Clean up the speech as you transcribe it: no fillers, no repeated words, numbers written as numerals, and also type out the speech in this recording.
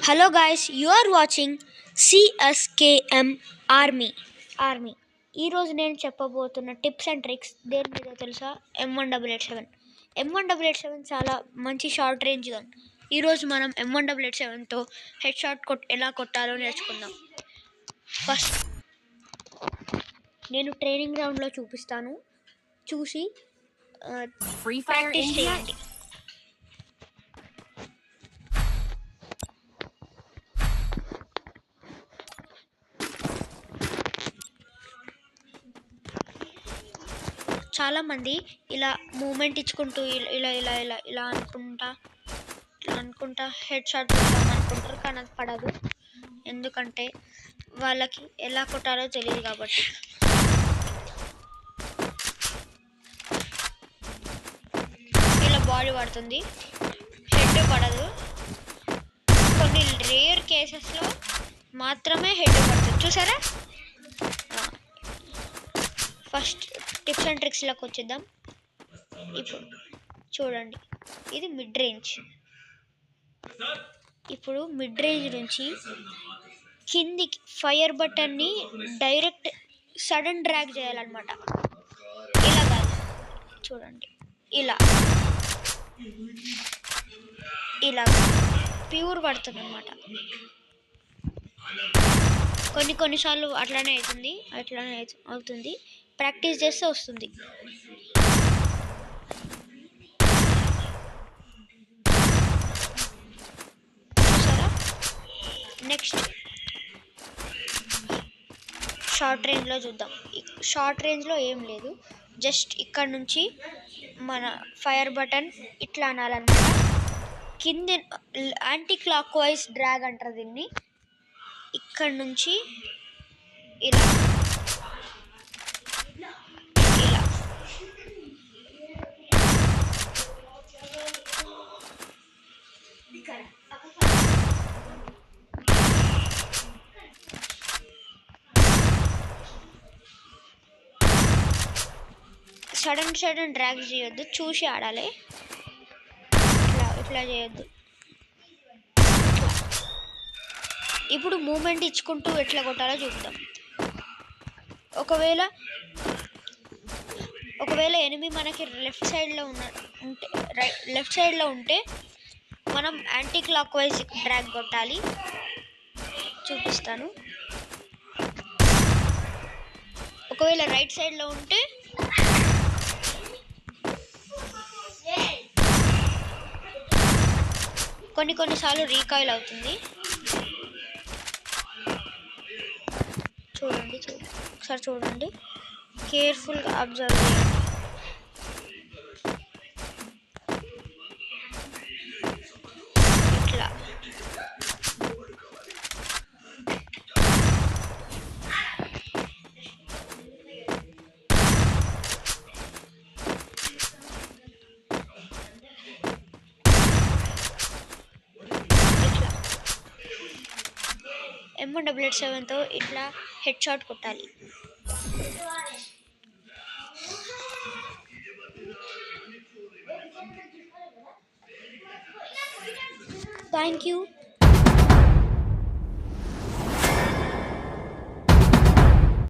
Hello guys, you are watching CSKM army. ఈరోజు నేను చెప్పబోతున్న tips and tricks దేని మీద తెలుసా? M1887 చాలా మంచి షార్ట్ రేంజ్ గన్. ఈరోజు మనం M1887తో హెడ్ షాట్ ఎలా కొట్టాలో నేర్చుకుందాం. ఫస్ట్ నేను ట్రైనింగ్ గ్రౌండ్లో చూపిస్తాను, చూసి ప్రాక్టీస్ చేయండి. చాలామంది ఇలా మూమెంట్ ఇచ్చుకుంటూ ఇలా ఇలా ఇలా ఇలా అనుకుంటా హెడ్ షాట్ కొడదాం అనుకుంటారు, కానీ అది పడదు. ఎందుకంటే వాళ్ళకి ఎలా కొట్టాలో తెలియదు కాబట్టి. ఇలా బాడీ పడుతుంది, హెడ్ పడదు. కొన్ని రేర్ కేసెస్లో మాత్రమే హెడ్ పడుతుంది. చూసారా? ఫస్ట్ టిప్స్ అండ్ ట్రిక్స్లోకి వచ్చేద్దాం. ఇప్పుడు చూడండి, ఇది మిడ్ రేంజ్. ఇప్పుడు మిడ్ రేంజ్ నుంచి కిందికి ఫైర్ బటన్ని డైరెక్ట్ సడన్ డ్రాగ్ చేయాలన్నమాట. ఇలా కాదు, చూడండి, ఇలా ఇలా ప్యూర్ పడుతుంది అన్నమాట. కొన్నిసార్లు అట్లానే అవుతుంది. ప్రాక్టీస్ చేస్తే వస్తుంది. చూసారా? నెక్స్ట్ షార్ట్ రేంజ్లో చూద్దాం. షార్ట్ రేంజ్లో ఏం లేదు, జస్ట్ ఇక్కడ నుంచి మన ఫైర్ బటన్ ఇట్లా అనాలన్నమాట. కింద యాంటీ క్లాక్ వైజ్ డ్రాగ్ అంటారు దీన్ని. ఇక్కడ నుంచి ఇలా సడన్ డ్రాగ్ చేయొద్దు, చూసి ఆడాలి. ఇట్లా చేయొద్దు. ఇప్పుడు మూమెంట్ ఇచ్చుకుంటూ ఎట్లా కొట్టాలో చూద్దాం. ఒకవేళ ఎనిమి మనకి లెఫ్ట్ సైడ్లో ఉంటే మనం యాంటీ క్లాక్ వైజ్ డ్రాగ్ కొట్టాలి. చూపిస్తాను. ఒకవేళ రైట్ సైడ్లో ఉంటే కొన్నిసార్లు రీకాయిల్ అవుతుంది. ఒకసారి చూడండి, కేర్ఫుల్గా అబ్జర్వ్ చేయండి. ఇట్లా M1887తో ఇట్లా హెడ్ షాట్ కొట్టాలి. Thank you.